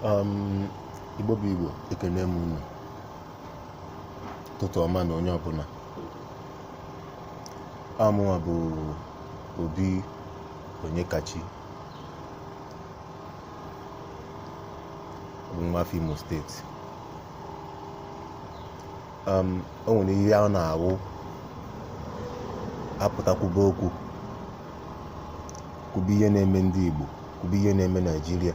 Igbo bụ Igbo, ekene m unu. Ụtụtụ ọma na onye ọbụla. Amụwa bụ Obi onye kachi bụ nwa afọ Imo steeti. O nwere ihe a na-awụ apụtakwube okwu kwube ihe na-eme ndị Igbo, kwube ihe na-eme Naịjirịa,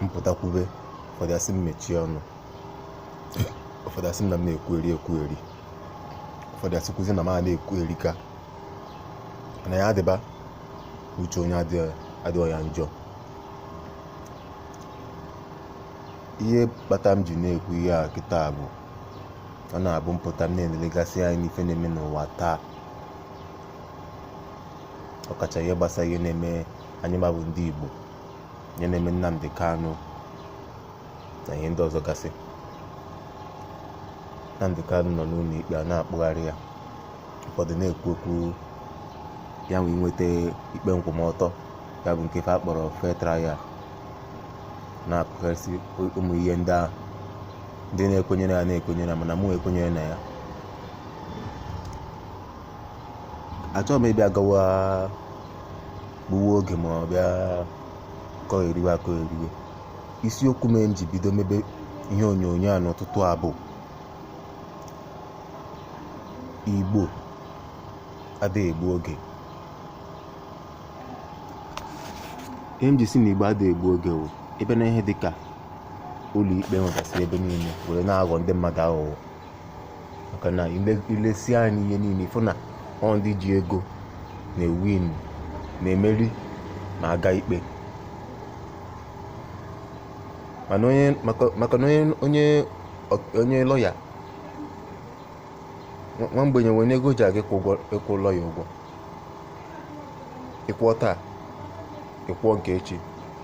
mpụtakwube ụfọdụ asị m mechie ọnụ, ụfọdụ asị m na m na-ekwueri ụfọdụ asịkwụzi na m a na-ekwueri ka na ya adịba uche onye adịghị ya njọ. Ihe kpata m ji na-ekwu ihe a kịta bụ ọ na-abụ mpụta m na-elegasị anyị n'ife na-eme n'ụwa taa, ọkacha ihe gbasara ihe na-eme anyị bụ ndị Igbo, ihe na-eme Nnamdi Kanu na ihe ndị ọzọ gasị. Nnamdi Kanu nọ n'ụlọ ikpe a na-akpụgharị ya, ụfọdụ na-ekwu okwu ya nwee nweta ikpe nkwụmọtọ, ya bụ nke akpọrọ fair trial, na-akụgharịsị ụmụ ihe ndị ahụ ndị na-ekwenyere ya na-ekwenyere ya, mana mụ ekwenyere na ya. Achọghị m ịbịa gawa gbuwe oge ma ọ bịa kọgheriwe. Isiokwu m ji bido mebe ihe onyonyo a n'ụtụtụ a bụ Igbo adịghị egbu oge. Ihe m ji si na Igbo adịghị egbu oge bụ ebe na ihe dịka ụlọ ikpe nwegasị ebe niile were na-aghọ ndị mmadụ aghụghọ, maka na ilesi anyị ihe niile ịfụ na ọ ndị ji ego na-ewin, na-emeri ma aga ikpe. Maka na onye lọya nwa mgbenye nwere ego ji aga ịkwụ lọya ụgwọ, ịkwụọ taa ịkwụọ nke echi,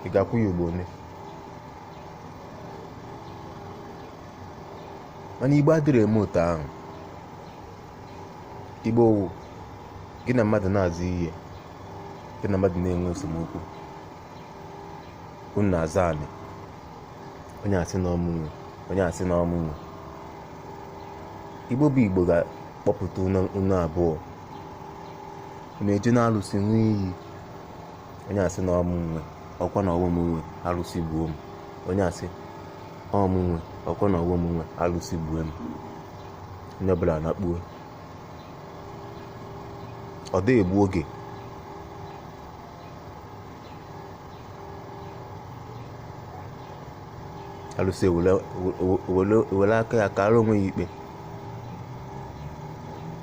ị ga-akwụ ya ugbo ole? Mana Igbo adịrị eme otu ahụ. Igbo wụ gị na mmadụ na-azụ ihe, gị na mmadụ na-enwe esemokwu, unu na-aza anị, onye asị na ọmụnwe, onye asị na ọmụnwe. Igbo bụ Igbo ga-akpọpụta unu abụọ, unu eje na alụsi nwee iyi, onye asị na ọmụnwe, ọkwa na ọmụnwe alụsi gbuo m, onye asị ọmụnwe, ọkwa na ọmụnwe alụsi gbuo m, onye ọbụla na-akpuo. Ọ dị egbu oge. Alụsị ewere aka ya kara onwe ya ikpe.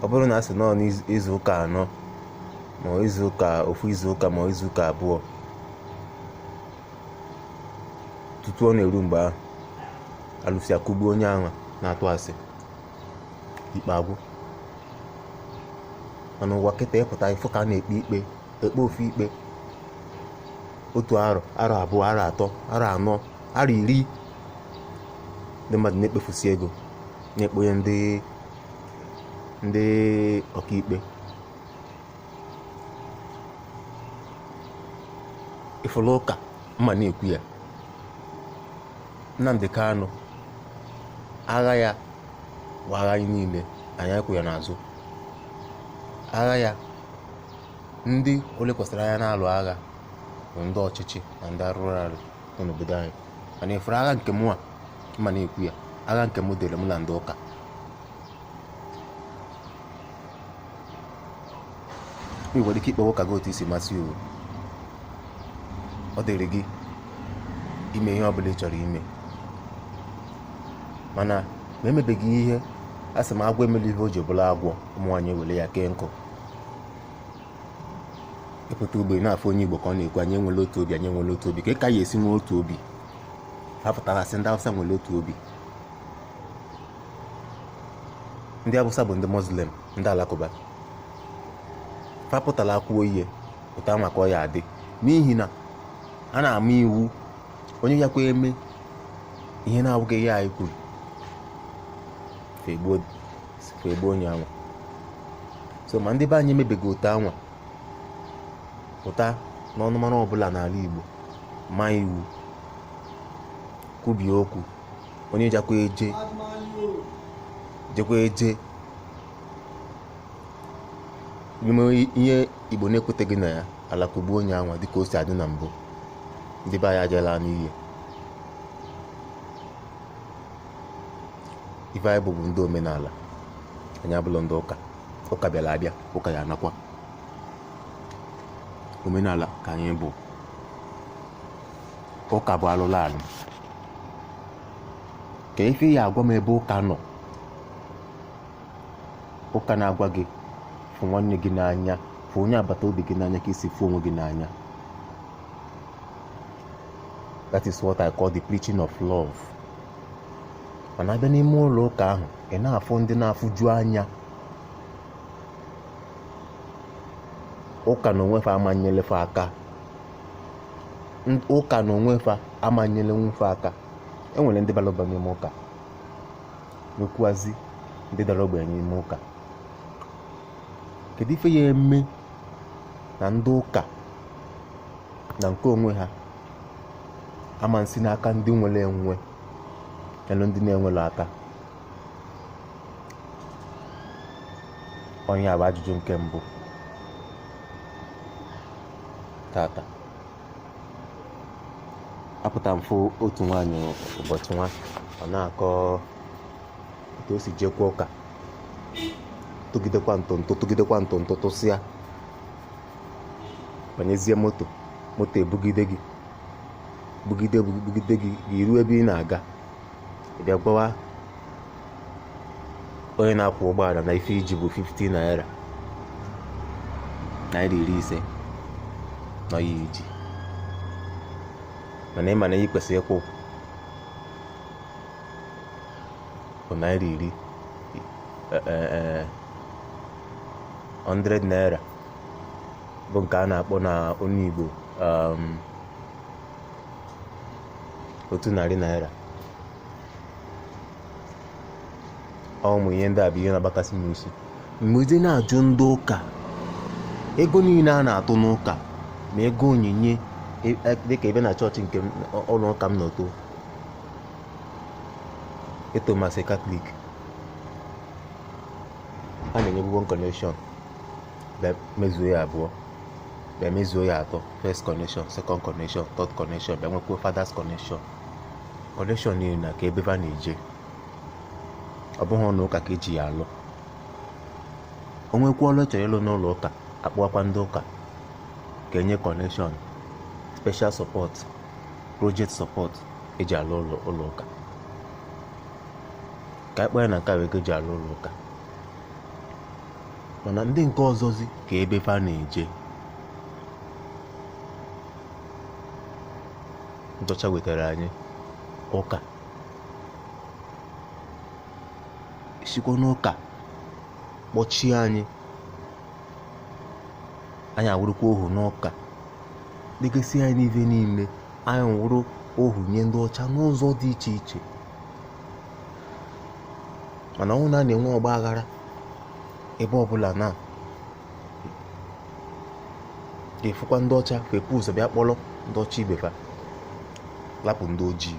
Ọ bụrụ na a sị nọ n'izu ụka anọ ma ofu izu ụka ma izu ụka abụọ, tutu ọ na-eru mgbe ahụ alụsị akụgbu onye ahụ na-atụ asị, ikpe agwụ. Mana ụwa kịta ịpụta ịfụ ka a na-ekpe ekpe ofu ikpe otu arọ abụọ, arọ atọ, arọ anọ, arọ iri. Ndị mmadụ na-ekpefusi ego na-ekponye ndị ọkaikpe. Ifụlụ ụka mma na-ekwu ya, Nnamdi Kanu agha ya bụ agha anyị niile, anyị ekwu ya n'azụ. Agha ya ndị ole kwesịrị anya na-alụ agha bụ ndị ọchịchị na ndị arụrụ arụ nọ n'obodo anyị. Mana ifuru agha nke mụ a mma na-ekwu ya, agha nke m dere m na ndị ụka. ị nwere ike ikpewa ụka gị otu isi masị o. Ọ dịrị gị ime ihe ọbụla ị chọrọ ime, mana ma emebeghị ihe a sị m agwọ emela ihe o ji bụla agwọ, ụmụ nwaanyị ewere ya kee nkụ. Ịpụta ugbe na-afụ onye Igbo ka ọ na-ekwu anyị enwere otu obi, anyị enwere otu obi. Ka ya esi nwee otu obi? Hapụtara sị ndị Hausa nwere otu obi. Ndị Hausa bụ ndị Muslim, ndị Alakụba. Fapụtala akwụọ ihe ụta maka ọ ya adị, n'ihi na a na-ama iwu onye ya kwa eme ihe na-abụghị ya anyị kwuru, fegbuo onye anwa. So ma ndị be anyị emebeghị otu anwa pụta n'ọnụmanụ ọbụla n'ala Igbo maa iwu, kwubie okwu. Onye jekwa eje n'ime ihe Igbo na-ekweteghị na ya, ala kugbuo onye anwa dịka o si adị na mbụ. Ndị be anyị ajela n'iyi. Ife anyị bụ ndị omenala, anyị abụlọ ndị ụka. Ụka bịara abịa, ụka ya anakwa. Omenala ka anyị bụ. Ụka bụ alụlụ alụ. Ka ife ya agwa m ebe ụka nọ. Ụka na-agwa gị fụ nwanne gị n'anya, fụ onye agbata obi gị n'anya ka isi fụ onwe gị n'anya. That is what I call the preaching of love. Mana abịa n'ime ụlọ ụka ahụ, ị na-afụ ndị na-afụju anya. Ụka na onwefe amanyelefe aka. Ụka na onwefe amanyele nwefe aka. Enwere ndị bara ụba n'ime ụka, nwekwuazi ndị dara ogbenye n'ime ụka. Kedu ife ya eme na ndị ụka na nke onwe ha ama nsi n'aka ndị nwere enwe elu ndị na-enwere aka? Onye a bụ ajụjụ nke mbụ tata. Apụta mfụ otu nwaanyị ụbọchị nwa, ọ na-akọ etu o si jekwa ụka, tụgidekwa ntụntụ tụsịa, banyezie moto ebugide gị iru ebe ị na-aga. Ị bịa gwawa onye na-akwụ ụgbọala na ife iji bụ 50 naira, naira 50 nọ ya iji, mana ịma na ị kwesịrị ịkwụ bụ naira 100 naira bụ nke a na-akpọ na Anyi Igbo otu narị naira. Ụmụ ihe ndị a bụ ihe na-agbakasị m isi. Mgbe ị na-ajụ ndị ụka ego niile a na-atụ n'ụka ma ego onyinye, dịka ebe na chọọchị nke ụlọ ụka m nọto, eto masị Katọlik, a na-enyebugo connection, bịa mezuo ya abụọ, bịa mezuo ya atọ, first connection, second connection, third connection, bịa nwekwuo fathers connection. Connection niile na ka ebe va na-eje, ọ bụghị ọnụ ụka ka eji ya alụ. O nwekwa ọlụ chọrọ ịlụ n'ụlọ ụka, akpọkwa ndị ụka ka enye connection, special support, project support eji alụ ụlọ ụka. Ka akpọ ya na nke a wee eji alụ ụlọ ụka. Mana ndị nke ọzọzi ka ebe fa na-eje. Ndọcha wetara anyị ụka, sikwa n'ụka kpọchie anyị awụrụkwa ohu n'ụka, dịgasị anyị n'ife niile. Anyị wụrụ ohu nye ndị ọcha n'ụzọ dị iche iche. Mana ọnwụ na na-enwe ọgba aghara ebe ọbụla, na ga-efukwa ndị ọcha fepụ ụzọ bịa kpọrọ ndị ọcha ibefa, lapụ ndị ojii.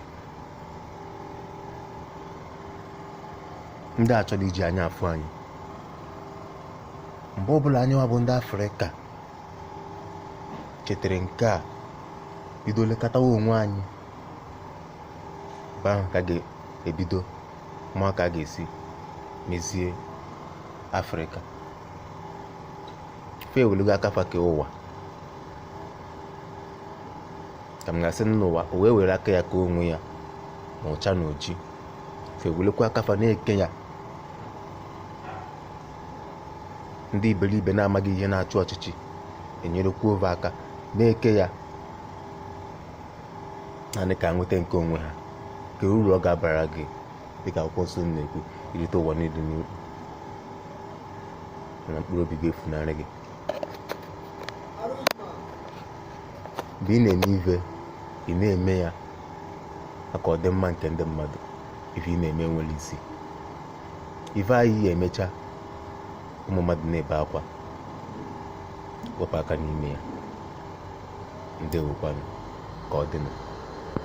Ndị a chọrọ iji anya afụ anyị. Mgbe ọbụla anyị bụ ndị Afrịka chetara nke a, bido lekọtawa onwe anyị, ebe ahụ ka ga-ebido ma ka a ga-esi mezie Afrịka. Fe ewelego akafa ke ụwa, ka m ga-asị n'ụwa o wee were aka ya ka onwe ya ma ọcha na oji. Fe ewelekwa akafa na-eke ya ndị iberibe na-amaghị ihe na-achụ ọchịchị, enyerekwa ove aka na-eke ya naanị ka nweta nke onwe ha. Ka uru ọ ga-abara gị, dịka akwụkwọ nsọ na-ekwu, irite ụwa niile n'ukwu, na mkpụrụ obi ga-efunarị gị. Mgbe ị na-eme ife, ị na-eme ya maka ọdịmma nke ndị mmadụ. Ife ị na-eme nwere isi. Ife anyị ya emecha, ụmụ mmadụ na-ebe akwa, wepụ aka n'ime ya. Ndewokwanụ. ka ọ dịnụ.